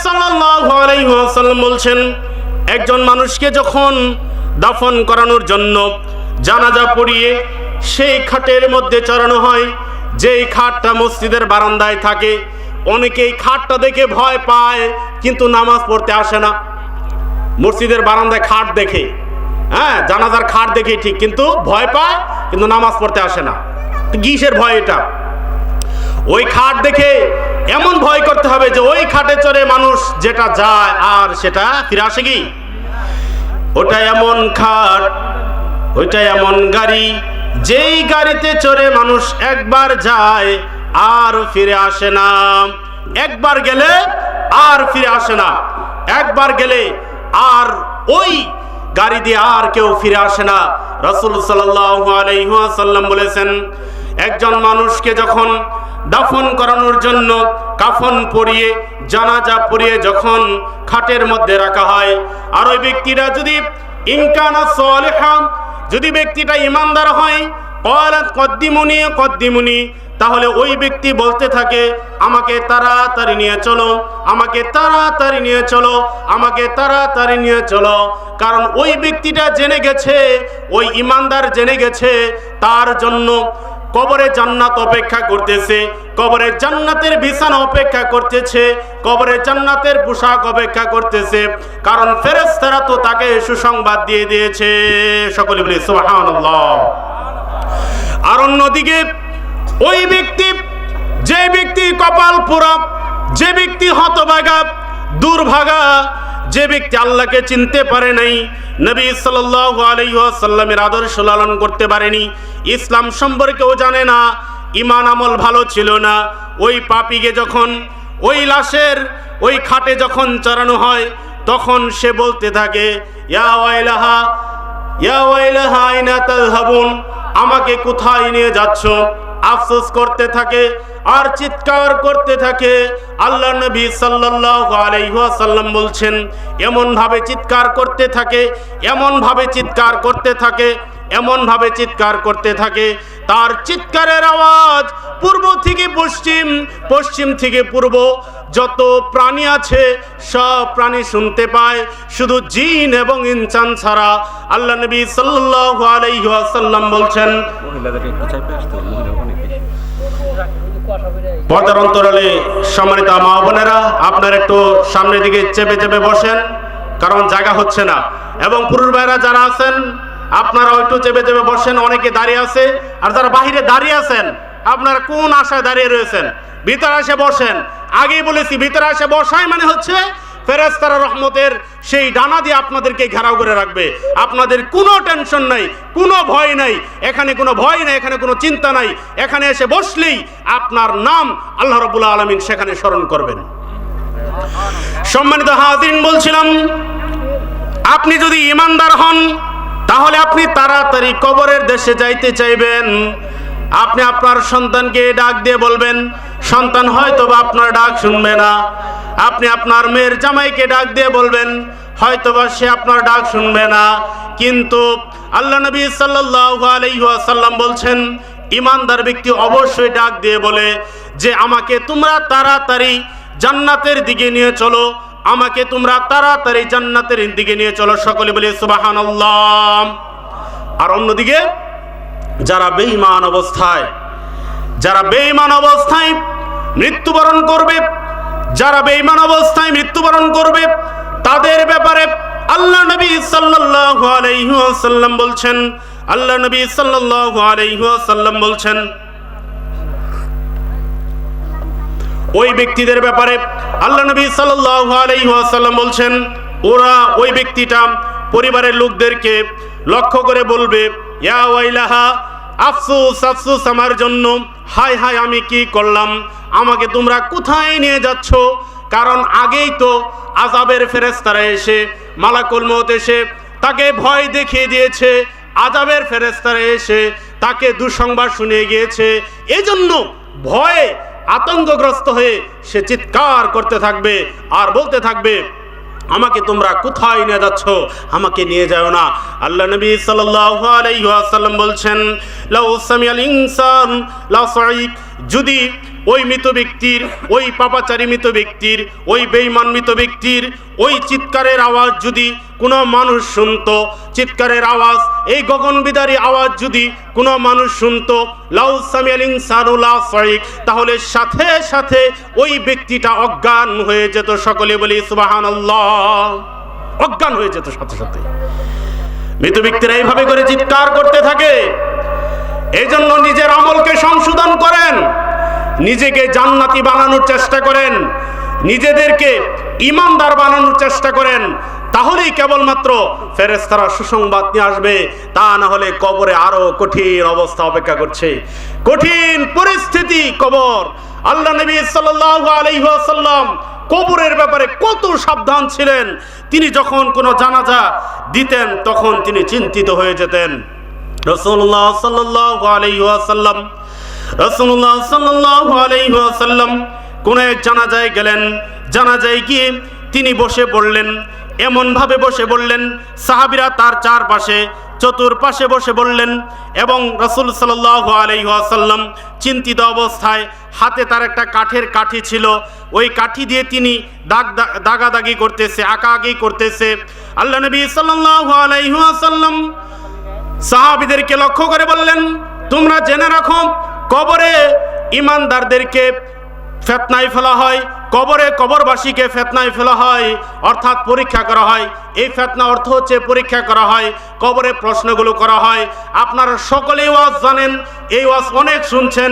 সাল্লাল্লাহু আলাইহি ওয়াসাল্লাম বলছেন, একজন মানুষকে যখন দাফন করানোর জন্য জানাজা পড়িয়ে সেই খাটের মধ্যে চড়ানো হয়, যেই খাটটা মসজিদের বারান্দায় থাকে, অনেকেই খাটটা দেখে ভয় পায় কিন্তু নামাজ পড়তে আসে না। মসজিদের বারান্দায় খাট দেখে, জানাজার খাট দেখে ঠিক, কিন্তু ভয় পায় কিন্তু নামাজ পড়তে আসে না। কিসের ভয় এটা? ওই খাট দেখে এমন ভয় করতে হবে যে ওই খাটে চড়ে মানুষ যেটা যায় আর সেটা ফিরে আসে কি? ওটা এমন খাট, ওইটা এমন গাড়ি, যেই গাড়িতে চড়ে মানুষ একবার যায় আর ফিরে আসে না। একবার গেলে আর ফিরে আসে না, একবার গেলে আর ওই গাড়ি দিয়ে আর কেউ ফিরে আসে না। রাসূল সাল্লাল্লাহু আলাইহি ওয়াসাল্লাম বলেছেন, একজন মানুষকে যখন দাফন করানোর জন্য কাফন পরিয়ে জানাজা পরিয়ে যখন খাটের মধ্যে রাখা হয়, আর ওই ব্যক্তিটা যদি ইনকানা সালিহা, যদি ব্যক্তিটা ঈমানদার হয়, ক্বালাত কদ্দিমুনি কদ্দিমুনি, তাহলে ওই ব্যক্তি বলতে থাকে, আমাকে তাড়াতাড়ি নিয়ে চলো, আমাকে তাড়াতাড়ি নিয়ে চলো, আমাকে তাড়াতাড়ি নিয়ে চলো। কারণ ওই ব্যক্তিটা জেনে গেছে, ওই ঈমানদার জেনে গেছে তার জন্য কবরে জান্নাত অপেক্ষা করতেছে, কবরে জান্নাতের বিছানা অপেক্ষা করতেছে, কবরে জান্নাতের পোশাক অপেক্ষা করতেছে, কারণ ফেরেশতারা তো তাকে সুসংবাদ দিয়ে দিয়েছে। সকলে বলি সুবহানাল্লাহ। আর অন্যদিকে ওই ব্যক্তি, যে ব্যক্তি কপাল পোড়া, যে ব্যক্তি হতভাগা দুর্ভাগা, যে ব্যক্তি আল্লাহকে চিনতে পারে নাই, নবী সাল্লাল্লাহু আলাইহি ওয়াসাল্লামের আদর্শ লালন করতে পারেনি, ইসলাম সম্পর্কেও জানে না, ঈমান আমল ভালো ছিল না, ওই পাপীকে যখন ওই লাশের ওই খাটে যখন চড়ানো হয়, তখন সে বলতে থাকে, ইয়া ওয়াইলাহা ইয়া ওয়াইলাহা আইনা তাযহাবুন, আমাকে কোথায় নিয়ে যাচ্ছ? আফসোস করতে থাকে আর চিৎকার করতে থাকে। আল্লাহ নবী সাল্লাল্লাহু আলাইহি ওয়াসাল্লাম বলছেন, এমন ভাবে চিৎকার করতে থাকে, এমন ভাবে চিৎকার করতে থাকে, এমন ভাবে চিৎকার করতে থাকে, তার চিৎকারের আওয়াজ পূর্ব থেকে পশ্চিম, পশ্চিম থেকে পূর্ব, যত প্রাণী আছে সব প্রাণী শুনতে পায়, শুধু জিন এবং ইনসান ছাড়া। আল্লাহ নবী সাল্লাল্লাহু আলাইহি ওয়াসাল্লাম বলছেন, পর্দার অন্তরালে সম্মানিত মা বোনেরা, আপনারা একটু সামনের দিকে চেপে চেপে বসেন, কারণ জায়গা হচ্ছে না। এবং পুরুষ ভাইরা যারা আছেন আপনারাও একটু চেপে চেপে বসেন, অনেকে দাঁড়িয়ে আছে। আর যারা বাহিরে দাঁড়িয়ে আছেন, আপনারা কোন আশায় দাঁড়িয়ে রয়েছেন? ভিতরে এসে বসেন। আগেই বলেছি, ভিতরে এসে বসাই মানে হচ্ছে ফেরেশতারা রহমতের সেই ডানা দিয়ে আপনাদেরকে ঘেরাও করে রাখবে। আপনাদের কোনো টেনশন নাই, কোনো ভয় নাই, এখানে কোনো ভয় নাই, এখানে কোনো চিন্তা নাই। এখানে এসে বসলেই আপনার নাম আল্লাহ রাব্বুল আলামিন সেখানে স্মরণ করবেন। সম্মানিত হাজিরিন, বলছিলাম, আপনি যদি ঈমানদার হন তাহলে আপনি তাড়াতাড়ি কবরের দেশে যাইতে চাইবেন। আপনি আপনার সন্তানকে ডাক দিয়ে বলবেন, সন্তান হয়তো বা আপনার ডাক শুনবে না। আপনি আপনার মেয়ের জামাইকে ডাক দিয়ে বলবেন, হয়তোবা সে আপনার ডাক শুনবে না। কিন্তু আল্লাহ নবী সাল্লাল্লাহু আলাইহি ওয়াসাল্লাম বলছেন, ঈমানদার ব্যক্তি অবশ্যই ডাক দিয়ে বলে যে, আমাকে তোমরা তাড়াতাড়ি জান্নাতের দিকে নিয়ে চলো, আমাকে তোমরা তাড়াতাড়ি জান্নাতের দিকে নিয়ে চলো। সকলে বলি সুবহানাল্লাহ। আর অন্যদিকে যারা বেঈমান অবস্থায়, যারা বেঈমান অবস্থায় মৃত্যুবরণ করবে, যারা বেঈমান অবস্থায় মৃত্যুবরণ করবে, তাদের ব্যাপারে আল্লাহ নবী সাল্লাল্লাহু আলাইহি ওয়াসাল্লাম বলছেন, আল্লাহ নবী সাল্লাল্লাহু আলাইহি ওয়াসাল্লাম বলছেন, ওই ব্যক্তিদের ব্যাপারে আল্লাহ নবী সাল্লাল্লাহু আলাইহি ওয়াসাল্লাম বলছেন, ওরা ওই ব্যক্তিটা পরিবারের লোকদেরকে লক্ষ্য করে বলবে, ইয়া ওয়াইলাহা, আফসোস আফসোস আমার জন্য, হায় হায় আমি কি করলাম, আমাকে তোমরা কোথায় নিয়ে যাচ্ছ? কারণ আগেই তো আযাবের ফেরেশতারা এসে, মালাকুল মউত এসে তাকে ভয় দেখিয়ে দিয়েছে, আযাবের ফেরেশতারা এসে তাকে দুঃসংবাদ শুনিয়ে গিয়েছে। এজন্য ভয়ে আতঙ্কগ্রস্ত হয়ে সে চিৎকার করতে থাকবে আর বলতে থাকবে, আমাকে তোমরা কোথায় নিয়ে যাচ্ছ, আমাকে নিয়ে যাও না। আল্লাহ নবী সাল্লাল্লাহু আলাইহি ওয়াসাল্লাম বলছেন, লাউ সামিআল ইনসান লা সাইক, যদি ওই মৃত ব্যক্তির, ওই পাপাচারী মৃত ব্যক্তির, ওই বেঈমান মৃত ব্যক্তির ওই চিৎকারের আওয়াজ যদি কোনো মানুষ শুনতো, চিৎকারের আওয়াজ, এই গগনবিদারী আওয়াজ যদি কোনো মানুষ শুনতো, লাউ সামিআল ইনসানু লা সাইক, তাহলে সাথে সাথে ওই ব্যক্তিটা অজ্ঞান হয়ে যেত। সকলে বলি সুবহানাল্লাহ। অজ্ঞান হয়ে যেত সাথে সাথে। মৃত ব্যক্তিরা এইভাবে করে চিৎকার করতে থাকে। এই জন্য নিজের আমলকে সংশোধন করেন, নিজেকে জান্নাতি বানানোর চেষ্টা করেন, নিজেদেরকে ঈমানদার বানানোর চেষ্টা করেন। তাহলেই কেবলমাত্র ফেরেশতারা সুসংবাদ নিয়ে আসবে। তা না হলে কবরে আরো কঠিন অবস্থা অপেক্ষা করছে, কঠিন পরিস্থিতি কবর। আল্লাহ নবী সাল্লাল্লাহু আলাইহি ওয়াসাল্লাম কবরের ব্যাপারে কত সাবধান ছিলেন। তিনি যখন কোনো জানাজা দিতেন তখন তিনি চিন্তিত হয়ে যেতেন। রাসূলুল্লাহ সাল্লাল্লাহু আলাইহি ওয়াসাল্লাম কোন এক জানাজায় গেলেন। জানাজায় গিয়ে তিনি বসে পড়লেন, এমনভাবে বসে পড়লেন সাহাবীরা তার চারপাশে চতুর্পাশে বসে পড়লেন এবং রাসূল সাল্লাল্লাহু আলাইহি ওয়াসাল্লাম চিন্তিত অবস্থায়, হাতে তার একটা কাঠের কাঠি ছিল, ওই কাঠি দিয়ে তিনি দাগাদাগি করতেছে, আঁকাআঁকি করতেছে। আল্লাহ নবী সাল্লাল্লাহু আলাইহি ওয়াসাল্লাম সাহাবীদেরকে লক্ষ্য করে বললেন, তোমরা জেনে রাখো, কবরে ঈমানদারদেরকে ফিতনায় ফেলা হয়, কবরে কবরবাসীকে ফিতনায় ফেলা হয়, অর্থাৎ পরীক্ষা করা হয়। এই ফিতনা অর্থ হচ্ছে পরীক্ষা করা হয়, কবরে প্রশ্নগুলো করা হয়। আপনারা সকলেই ওয়াজ জানেন, এই ওয়াজ অনেক শুনছেন,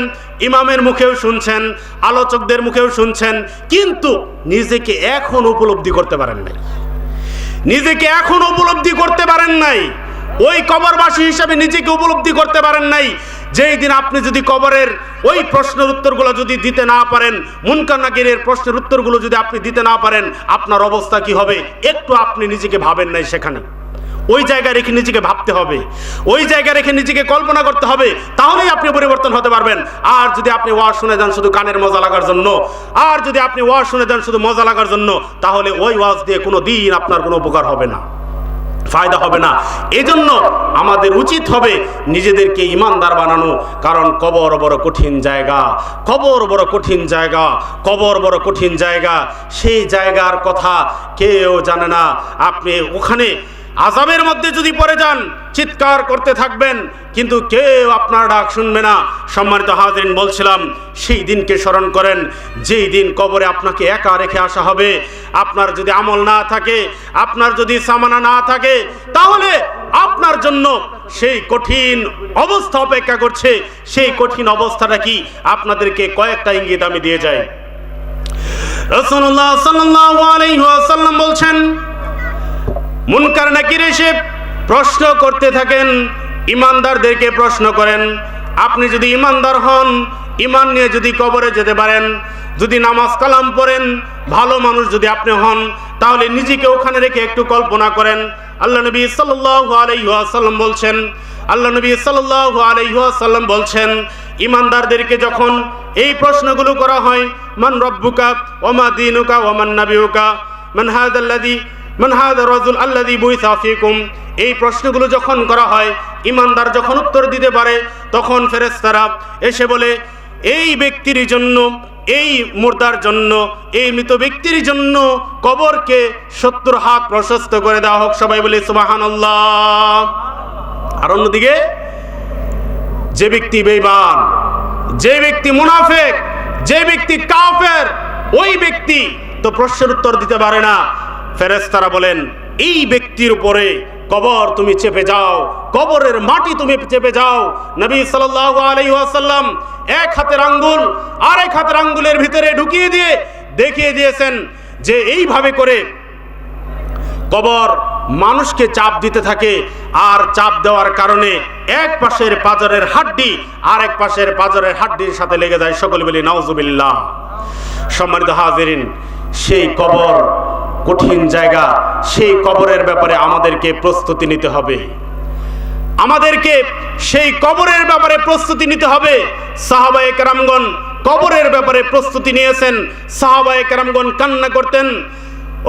ইমামের মুখেও শুনছেন, আলোচকদের মুখেও শুনছেন, কিন্তু নিজেকে এখন উপলব্ধি করতে পারেন নাই, নিজেকে এখন উপলব্ধি করতে পারেন নাই, ওই কবরবাসী হিসাবে নিজেকে উপলব্ধি করতে পারেন নাই। যেই দিন আপনি যদি কবরের ওই প্রশ্নের উত্তরগুলো যদি দিতে না পারেন, মুনকার নাকিরের প্রশ্নের উত্তরগুলো যদি আপনি দিতে না পারেন, আপনার অবস্থা কি হবে একটু আপনি নিজেকে ভাবেন নাই। সেখানে ওই জায়গায় রেখে নিজেকে ভাবতে হবে, ওই জায়গায় রেখে নিজেকে কল্পনা করতে হবে, তাহলেই আপনি পরিবর্তন হতে পারবেন। আর যদি আপনি ওয়াজ শুনে যান শুধু কানের মজা লাগার জন্য, আর যদি আপনি ওয়াজ শুনে যান শুধু মজা লাগার জন্য, তাহলে ওই ওয়াজ দিয়ে কোনো দিন আপনার কোনো উপকার হবে না, ফায়দা হবে না। এজন্য আমাদের উচিত হবে নিজেদেরকে ঈমানদার বানানো। কারণ কবর বড় কঠিন জায়গা, কবর বড় কঠিন জায়গা, কবর বড় কঠিন জায়গা। সেই জায়গার কথা কেউ জানে না। আপনি ওখানে আযাবের মধ্যে যদি পড়ে যান, চিৎকার করতে থাকবেন, কিন্তু কেউ আপনার ডাক শুনবে না। সম্মানিত হাজিরিন, বলছিলাম সেই দিনকে স্মরণ করেন, যেই দিন কবরে আপনাকে একা রেখে আসা হবে। আপনার যদি আমল না থাকে, আপনার যদি সামানা না থাকে, তাহলে আপনার জন্য সেই কঠিন অবস্থা অপেক্ষা করছে। সেই কঠিন অবস্থাটা কি আপনাদেরকে কয়েকটা ইঙ্গিত আমি দিয়ে যাই। রাসূলুল্লাহ সাল্লাল্লাহু আলাইহি ওয়াসাল্লাম বলছেন, মুনকার নাকির এসে প্রশ্ন করতে থাকেন, ঈমানদারদেরকে প্রশ্ন করেন। আপনি যদি ঈমানদার হন, ঈমান নিয়ে যদি কবরে যেতে পারেন, যদি নামাজ কালাম পড়েন, ভালো মানুষ যদি আপনি হন, তাহলে নিজেকে ওখানে রেখে একটু কল্পনা করেন। আল্লাহ নবী সাল্লাল্লাহু আলাইহি ওয়াসাল্লাম বলছেন, আল্লাহ নবী সাল্লাল্লাহু আলাইহি ওয়াসাল্লাম বলছেন, ঈমানদারদেরকে যখন এই প্রশ্নগুলো করা হয়, মান রব্বুকা ওয়া মা দীনুকা ওয়া মান নাবিয়ুকা মান হাযা রাজুল আল্লাযী বুইসা ফীকুম, এই প্রশ্নগুলো যখন করা হয়, ঈমানদার যখন উত্তর দিতে পারে, তখন ফেরেশতারা এসে বলে, এই ব্যক্তির জন্য, এই মুর্দার জন্য, এই মৃত ব্যক্তির জন্য কবরকে 70 হাত প্রশস্ত করে দেওয়া হোক। সবাই বলে সুবহানাল্লাহ। আর অন্যদিকে যে ব্যক্তি বেঈমান, যে ব্যক্তি মুনাফিক, যে ব্যক্তি কাফের, ওই ব্যক্তি তো প্রশ্নের উত্তর দিতে পারে না। ফেরেশতারা বলেন, এই ব্যক্তির উপরে কবর তুমি চেপে যাও, কবরের মাটি তুমি চেপে যাও। নবী সাল্লাল্লাহু আলাইহি ওয়াসাল্লাম এক হাতের আঙ্গুল আরেক হাতের আঙ্গুলের ভিতরে ঢুকিয়ে দিয়ে দেখিয়ে দিয়েছেন যে এইভাবে করে কবর মানুষকে চাপ দিতে থাকে। আর চাপ দেওয়ার কারণে এক পাশের পাঁজরের হাড্ডি আরেক পাশের পাঁজরের হাড্ডির সাথে লেগে যায়। সকলে বলি নাউজুবিল্লাহ। সম্মানিত হাজিরিন, সেই কবর কঠিন জায়গা, সেই কবরের ব্যাপারে আমাদেরকে প্রস্তুতি নিতে হবে, আমাদেরকে সেই কবরের ব্যাপারে প্রস্তুতি নিতে হবে। সাহাবায়ে কেরামগণ কবরের ব্যাপারে প্রস্তুতি নিয়েছেন। সাহাবায়ে কেরামগণ কান্না করতেন।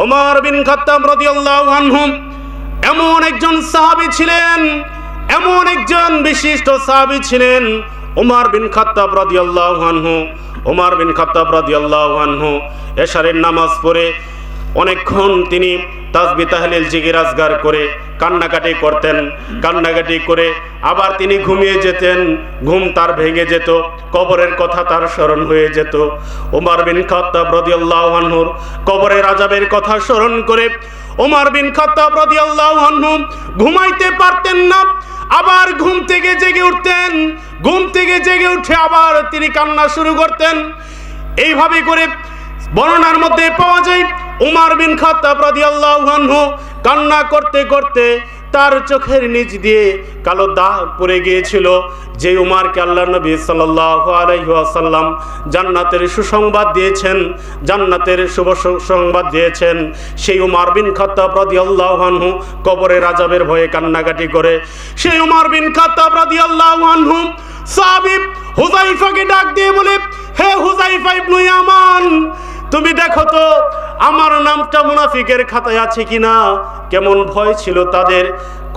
ওমর বিন খাত্তাব রাদিয়াল্লাহু আনহু এমন একজন সাহাবী ছিলেন, এমন একজন বিশিষ্ট সাহাবী ছিলেন। ওমর বিন খাত্তাব রাদিয়াল্লাহু আনহু, ওমর বিন খাত্তাব রাদিয়াল্লাহু আনহু এশারের নামাজ পড়ে অনেকক্ষণ তিনি তাসবিহ তাহলিল জিকির আজগার করে কান্নাকাটি করতেন। কান্নাকাটি করে আবার তিনি ঘুমিয়ে যেতেন, ঘুম তার ভেঙে যেত, কবরের কথা তার স্মরণ হয়ে যেত। ওমর বিন খাত্তাব রাদিয়াল্লাহু আনহুর কবরের আযাবের কথা স্মরণ করে ওমর বিন খাত্তাব রাদিয়াল্লাহু আনহু ঘুমাইতে পারতেন না। আবার ঘুম থেকে জেগে উঠতেন, ঘুম থেকে জেগে উঠে আবার তিনি কান্না শুরু করতেন। এইভাবে করে বর্ণনার মধ্যে পাওয়া যায় ওমর বিন খাত্তাব রাদিয়াল্লাহু আনহু কান্না করতে করতে তার চোখের নিচ দিয়ে কালো দাগ পড়ে গিয়েছিল। যে উমারকে আল্লাহর নবী সাল্লাল্লাহু আলাইহি ওয়াসাল্লাম জান্নাতের সুসংবাদ দিয়েছেন, জান্নাতের শুভ সংবাদ দিয়েছেন, সেই উমর বিন খাত্তাব রাদিয়াল্লাহু আনহু কবরের আযাবের ভয়ে কান্নাকাটি করে। সেই উমর বিন খাত্তাব রাদিয়াল্লাহু আনহু সাহাবী হুযায়ফাকে ডাক দিয়ে বলে, হে হুযায়ফা ইবনে ইয়ামান, তুমি দেখো তো আমার নামটা মুনাফিকের খাতায় আছে কিনা। কেমন ভয় ছিল তাদের,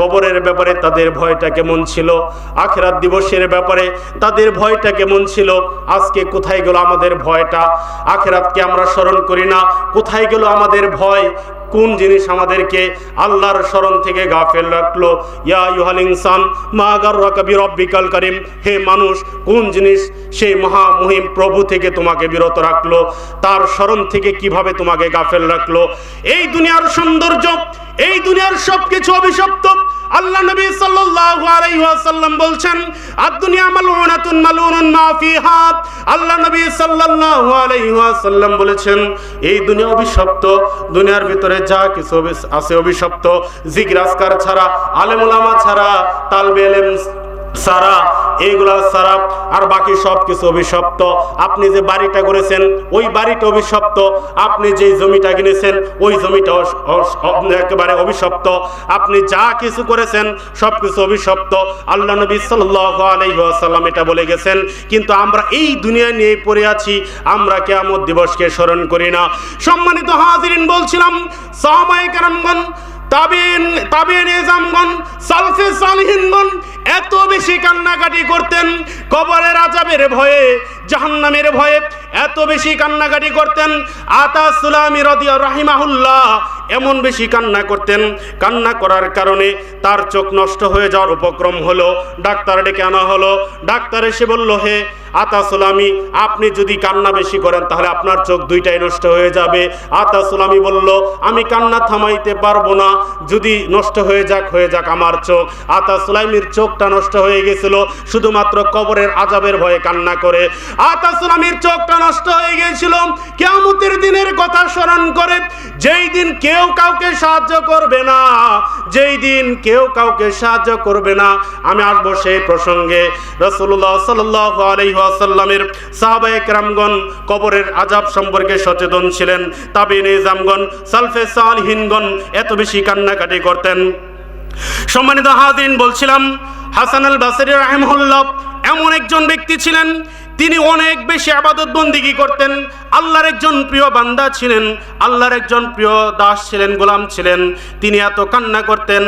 কবরের ব্যাপারে তাদের ভয়টা কেমন ছিল, আখিরাত দিবসের ব্যাপারে তাদের ভয়টা কেমন ছিল। আজকে কোথায় গেল আমাদের ভয়টা? আখিরাতকে আমরা স্মরণ করি না, কোথায় গেল আমাদের ভয়? কোন জিনিস আমাদেরকে আল্লাহর স্মরণ থেকে গাফেল রাখলো? ইয়া আইয়ুহাল ইনসান মা গাররাকা বিরাব্বিকাল কারীম, হে মানুষ, কোন জিনিস সেই মহামহিম প্রভু থেকে তোমাকে বিরত রাখলো? তার স্মরণ থেকে কিভাবে তোমাকে গাফেল রাখলো? এই দুনিয়ার সৌন্দর্য, এই দুনিয়ার সবকিছু অভিশপ্ত। আল্লাহ নবী সাল্লাল্লাহু আলাইহি ওয়াসাল্লাম বলছেন, আদ-দুনিয়া মালউনাতুন মালউনুন মা ফিহা। আল্লাহ নবী সাল্লাল্লাহু আলাইহি ওয়াসাল্লাম বলেছেন, এই দুনিয়া অভিশপ্ত, দুনিয়ার ভিতরে যা কিছু আছে অভিশপ্ত। জিকির আজকার ছাড়া, আলেম ওলামা ছাড়া, তালবে ইলম ছাড়া, এইগুলা ছাড়া আর বাকি সব কিছু অভিশপ্ত। আপনি যে বাড়িটা করেছেন ওই বাড়িটা অভিশপ্ত, আপনি যে জমিটা কিনেছেন ওই জমিটা একেবারে অভিশপ্ত, আপনি যা কিছু করেছেন সব কিছু অভিশপ্ত। আল্লাহ নবী সাল্লাল্লাহু আলাইহি ওয়াসাল্লাম এটা বলে গেছেন, কিন্তু আমরা এই দুনিয়া নিয়ে পড়ে আছি, আমরা কিয়ামত দিবসকে স্মরণ করি না। সম্মানিত হাজিরিন, বলছিলাম সাহাবায়ে কেরামগণ, তাবিঈন ইজামগণ, সালফে সালিহিনগণ এত বেশি কান্নাকাটি করতেন কবরের আযাবের ভয়ে, জাহান্নামের ভয়ে এত বেশি কান্নাকাটি করতেন। আতা সুলামি রাহিমাহুল্লাহ এমন বেশি কান্না করতেন, কান্না করার কারণে তার চোখ নষ্ট হয়ে যাওয়ার উপক্রম হলো। ডাক্তার ডেকে আনা হলো। ডাক্তার এসে বলল, হে আতা সুলামি, আপনি যদি কান্না বেশি করেন তাহলে আপনার চোখ দুইটাই নষ্ট হয়ে যাবে। আতা সুলামি বলল, আমি কান্না থামাইতে পারবো না, যদি নষ্ট হয়ে যাক আমার চোখ। আতা সুলাইমির চোখটা নষ্ট হয়ে গেছিল শুধুমাত্র কবরের আযাবের ভয়ে কান্না করে। আতা সুলামির চোখটা নষ্ট হয়ে গিয়েছিল কিয়ামতের দিনের কথা স্মরণ করে। যেই দিন কেউ কাউকে সাহায্য করবে না, যেই দিন কেউ কাউকে সাহায্য করবে না, আমি আসবো সেই প্রসঙ্গে। রাসূলুল্লাহ সাল্লাল্লাহু আলাইহি ওয়াসাল্লামের সাহাবায়ে কেরামগণ কবরের আযাব সম্পর্কে সচেতন ছিলেন। তাবিঈন ইজামগণ, সালফে সালিহিনগণ এত বেশি কান্নাকাটি করতেন। সম্মানিত হাজিরিন, বলছিলাম হাসান আল বাসরি রাহিমাহুল্লাহ এমন একজন ব্যক্তি ছিলেন, তিনি অনেক বেশি ইবাদত বন্দেগী করতেন। আল্লাহর একজন প্রিয় বান্দা ছিলেন, আল্লাহর একজন প্রিয় দাস ছিলেন, গোলাম ছিলেন। তিনি এত কান্না করতেন,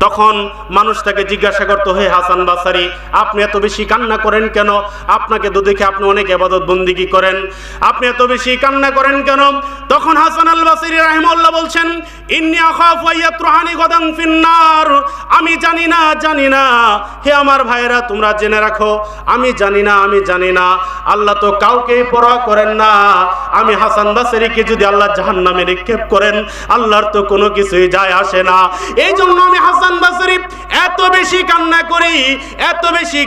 তখন মানুষ তাকে জিজ্ঞাসা করতো, হে হাসান বাসরি, আপনি এত বেশি কান্না করেন কেন? আপনাকে তো দেখে আপনি অনেক ইবাদত বন্দেগী করেন, আপনি এত বেশি কান্না করেন কেন? তখন হাসান আল বাসরি রাহিমাহুল্লাহ বলছেন, ইন্নী আখাফু আইয়াতরুহানি গাদান ফিন্নার। আমি জানি না, হে আমার ভাইয়েরা, তোমরা জেনে রাখো, আমি জানি না, আল্লাহ তো কাউকে পরোয়া করেন না। আমি হাসান বাসরিকে যদি আল্লাহ জাহান্নামে নিক্ষেপ করেন, আল্লাহর তো কোনো কিছুই যায় আসে না। এই জন্য আমি হাসান বাসরি এত বেশি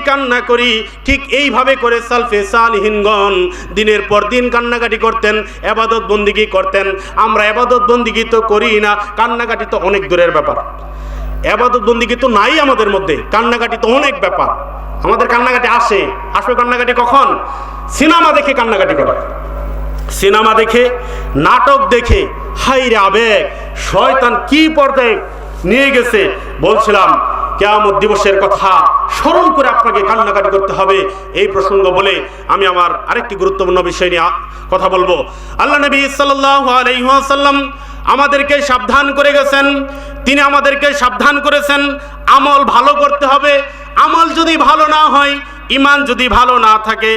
কান্না করি। ঠিক এইভাবে করে সালফে সালিহিনগণ দিনের পর দিন কান্নাকাটি করতেন, ইবাদত বন্দেগী করতেন। আমরা ইবাদত বন্দেগী তো করি না, কান্নাকাটি তো অনেক দূরের ব্যাপার। ইবাদত বন্দেগী তো নাই আমাদের মধ্যে, কান্নাকাটি তো অনেক ব্যাপার। আমাদের কান্নাকাটি আসবে কান্নাকাটি কখন? সিনেমা দেখে কান্নাকাটি করে, সিনেমা দেখে, নাটক দেখে। হায়রে আবেগ, শয়তান কি পর্দায় নিয়ে গেছে। বলছিলাম কিয়ামত দিবসের কথা স্মরণ করে আপনাকে কান্নাকাটি করতে হবে। এই প্রসঙ্গ বলে আমি আমার আরেকটি গুরুত্বপূর্ণ বিষয় নিয়ে কথা বলবো। আল্লাহ নবী সাল্লাল্লাহু আলাইহি ওয়াসাল্লাম আমাদেরকে সাবধান করে গেছেন। তিনি আমাদেরকে সাবধান করেছেন আমল ভালো করতে হবে। আমল যদি ভালো না হয় ইমান যদি ভালো না থাকে,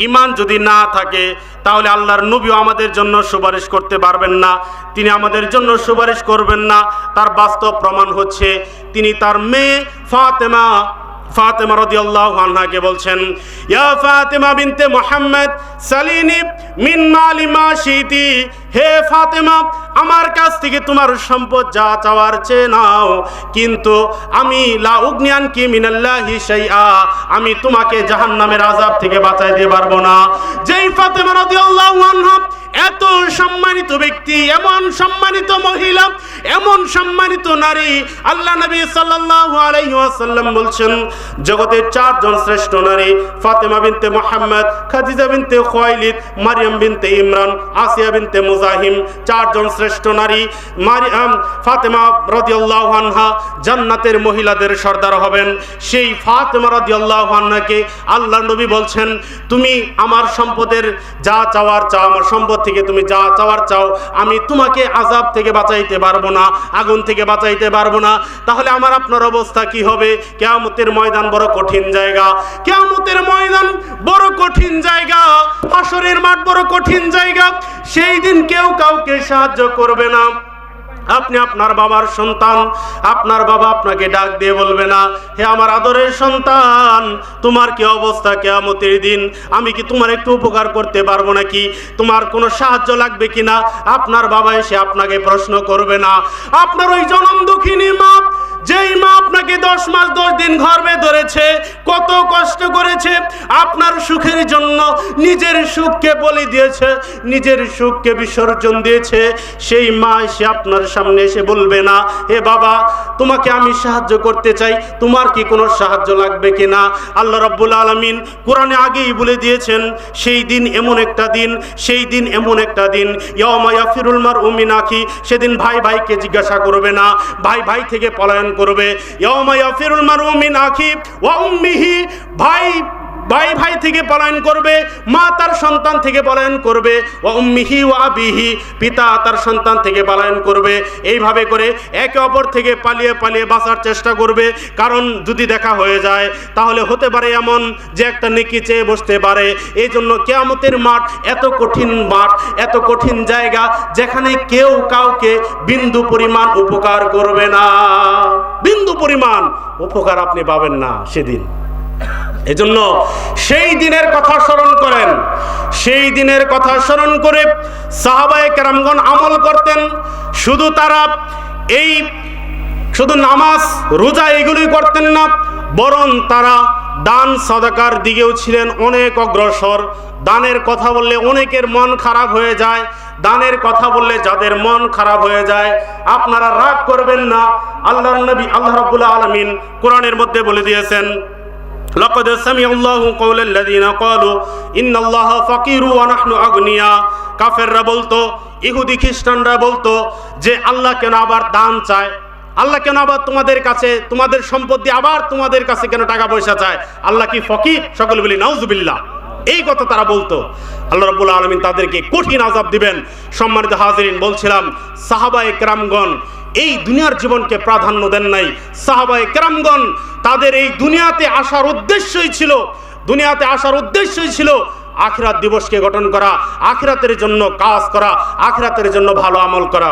ইমান যদি না থাকে, তাহলে আল্লাহর নবীও আমাদের জন্য সুপারিশ করতে পারবেন না, তিনি আমাদের জন্য সুপারিশ করবেন না। তার বাস্তব প্রমাণ হচ্ছে তিনি তার মেয়ে ফাতেমা রাদিয়াল্লাহু আনহাকে বলছেন, ইয়া ফাতেমা বিনতে মুহাম্মদ সালিনি মিন মালি মা শিতি, হে ফাতেমা আমার কাছ থেকে তোমার সম্পদ যা চাওয়ার চেয়ে নাও, কিন্তু আমি লা উগনিয়ান কি মিনাল্লাহি শাইআ, আমি তোমাকে জাহান্নামের আযাব থেকে বাঁচাইতে পারবো না। যেই ফাতেমা রাদিয়াল্লাহু আনহা এত সম্মানিত ব্যক্তি, এমন সম্মানিত মহিলা, এমন সম্মানিত নারী, আল্লাহ নবী সাল্লাল্লাহু আলাইহি ওয়াসাল্লাম বলছেন জগতের চারজন শ্রেষ্ঠ নারী, ফাতেমা বিনতে মুহাম্মদ, খাদিজা বিনতে খুয়াইলিদ, মারইয়াম বিনতে ইমরান, আসিয়া বিনতে মুজাহিম, চারজন শ্রেষ্ঠ নারী। ফাতেমা রাদিয়াল্লাহু আনহা জান্নাতের মহিলাদের সর্দার হবেন। সেই ফাতেমা রাদিয়াল্লাহু আনহাকে আল্লাহ নবী বলছেন, তুমি আমার সম্পদের যা চাওয়ার চাও, আমার সম্পদ থেকে তুমি যা চাওয়ার চাও, আমি তোমাকে আযাব থেকে বাঁচাইতে পারবো না, আগুন থেকে বাঁচাইতে পারবো না। তাহলে আমার আপনার অবস্থা কি হবে? কিয়ামতের ময়দান বড় কঠিন জায়গা, কিয়ামতের ময়দান বড় কঠিন জায়গা, হাসরের মাঠ বড় কঠিন জায়গা। সেই দিন কেউ কাউকে সাহায্য করবে না। আপনি আপনার বাবার সন্তান, আপনার বাবা আপনাকে ডাক দিয়ে বলবে না, হে আমার আদরের সন্তান, তোমার কি অবস্থা কিয়ামতের দিন? আমি কি তোমার একটু উপকার করতে পারবো নাকি? তোমার কোনো সাহায্য লাগবে কিনা? আপনার বাবা এসে আপনাকে প্রশ্ন করবে না। আপনার ওই জনম দুঃখিনী মা, যেই মা আপনাকে 10 মাস 10 দিন গর্ভে ধরেছে, কত কষ্ট করেছে, আপনার সুখের জন্য নিজের সুখকে বলি দিয়েছে, নিজের সুখকে বিসর্জন দিয়েছে, সেই মা এসে আপনার সামনে এসে বলবে না, হে বাবা তোমাকে আমি সাহায্য করতে চাই, তোমার কি কোনো সাহায্য লাগবে কিনা? আল্লাহ রাব্বুল আলামিন কোরআনে আগেই বলে দিয়েছেন, সেই দিন এমন একটা দিন, সেই দিন এমন একটা দিন, ইয়াউমা ইয়াফিরুল মারউ মিন আখি, সেদিন ভাই ভাইকে জিজ্ঞাসা করবে না, ভাই ভাই থেকে পলায়ন করবে। ইয়াউমা ইয়াফিরুল মারউ মিন আখি ওয়া উম্মিহি, ভাই ভাই ভাই থেকে পলায়ন করবে, মা তার সন্তান থেকে পলায়ন করবে, ওয়া উম্মিহি ওয়া আবিহি, পিতা তার সন্তান থেকে পলায়ন করবে। এইভাবে করে একে অপর থেকে পালিয়ে পালিয়ে বাঁচার চেষ্টা করবে। কারণ যদি দেখা হয়ে যায় তাহলে হতে পারে এমন যে একটা নেকি চেয়ে বসতে পারে। এই জন্য কিয়ামতের মাঠ এত কঠিন মাঠ, এত কঠিন জায়গা, যেখানে কেউ কাউকে বিন্দু পরিমাণ উপকার করবে না, বিন্দু পরিমাণ উপকার আপনি পাবেন না সেদিন। এজন্য সেই দিনের কথা স্মরণ করেন, সেই দিনের কথা স্মরণ করে সাহাবায়ে কেরামগণ আমল করতেন। শুধু তারা এই শুধু নামাজ রোজা এগুলোই করতেন না, বরং তারা দান সাদাকার দিকেও ছিলেন অনেক অগ্রসর। দানের কথা বললে অনেকের মন খারাপ হয়ে যায়, দানের কথা বললে যাদের মন খারাপ হয়ে যায়, আপনারা রাগ করবেন না। আল্লাহর নবী আল্লাহ রাব্বুল আলামিন কোরআনের মধ্যে বলে দিয়েছেন, লাকাদ সামিআল্লাহু কাওলাল্লাযীনা ক্বালু ইন্নাল্লাহা ফাকিরু ওয়া নাহনু আগনিয়া। কাফেররা বলতো, ইহুদি খ্রিস্টানরা বলতো যে আল্লাহ কেন আবার দান চায়, আল্লাহ কেন আবার তোমাদের কাছে তোমাদের সম্পদ দিয়ে আবার তোমাদের কাছে কেন টাকা পয়সা চায়, আল্লাহ কি ফকির? সকলে বলি নাউজুবিল্লাহ। এই কথা তারা বলতো। আল্লাহ রাব্বুল আলামিন তাদেরকে কঠিন আযাব দিবেন। সম্মানিত হাজিরিন, বলছিলাম সাহাবায়ে কেরামগণ এই দুনিয়ার জীবনকে প্রাধান্য দেন নাই। সাহাবায়ে কেরামগণ তাদের এই দুনিয়াতে আসার উদ্দেশ্যই ছিল, দুনিয়াতে আসার উদ্দেশ্যই ছিল আখিরাত দিবসকে গঠন করা, আখিরাতের জন্য কাজ করা, আখিরাতের জন্য ভালো আমল করা।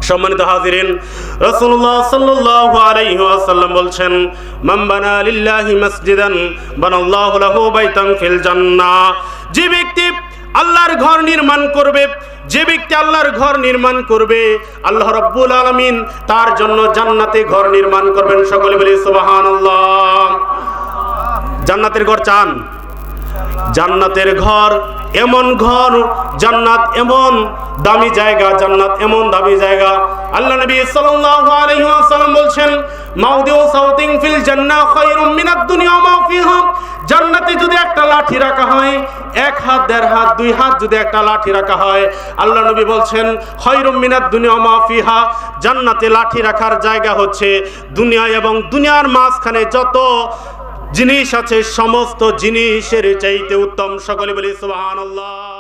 সম্মানিত হাজিরিন, রাসূলুল্লাহ সাল্লাল্লাহু আলাইহি ওয়াসাল্লাম বলছেন, মান বানা লিল্লাহি মাসজিদান বানাল্লাহু লাহু বাইতান ফিল জান্নাহ। যে ব্যক্তি আল্লাহর ঘর নির্মাণ করবে, যে ব্যক্তি আল্লাহর ঘর নির্মাণ করবে, আল্লাহ রাব্বুল আলামিন তার জন্য জান্নাতে ঘর নির্মাণ করবেন। সকলে বলি সুবহানাল্লাহ। জান্নাতের ঘর চান? জান্নাতের ঘর এমন ঘর, জান্নাত এমন দামি জায়গা, জান্নাত এমন দামি জায়গা। আল্লাহ নবী সাল্লাল্লাহু আলাইহি ওয়াসাল্লাম বলছেন, মাউদিউ সাউতিন ফিল জান্নাহ খায়রুম মিনাদ দুনিয়া মা ফিহা। জান্নাতে যদি একটা লাঠি রাখা হয়, 1 হাত 1.5 হাত 2 হাত যদি একটা লাঠি রাখা হয়, আল্লাহ নবী বলছেন খায়রুম মিনাদ দুনিয়া মা ফিহা। জান্নাতে লাঠি রাখার জায়গা হচ্ছে দুনিয়া এবং দুনিয়ার মাঝখানে যত জিনিস আছে সমস্ত জিনিসের চাইতে উত্তম। সকলে বলি সুবহানাল্লাহ।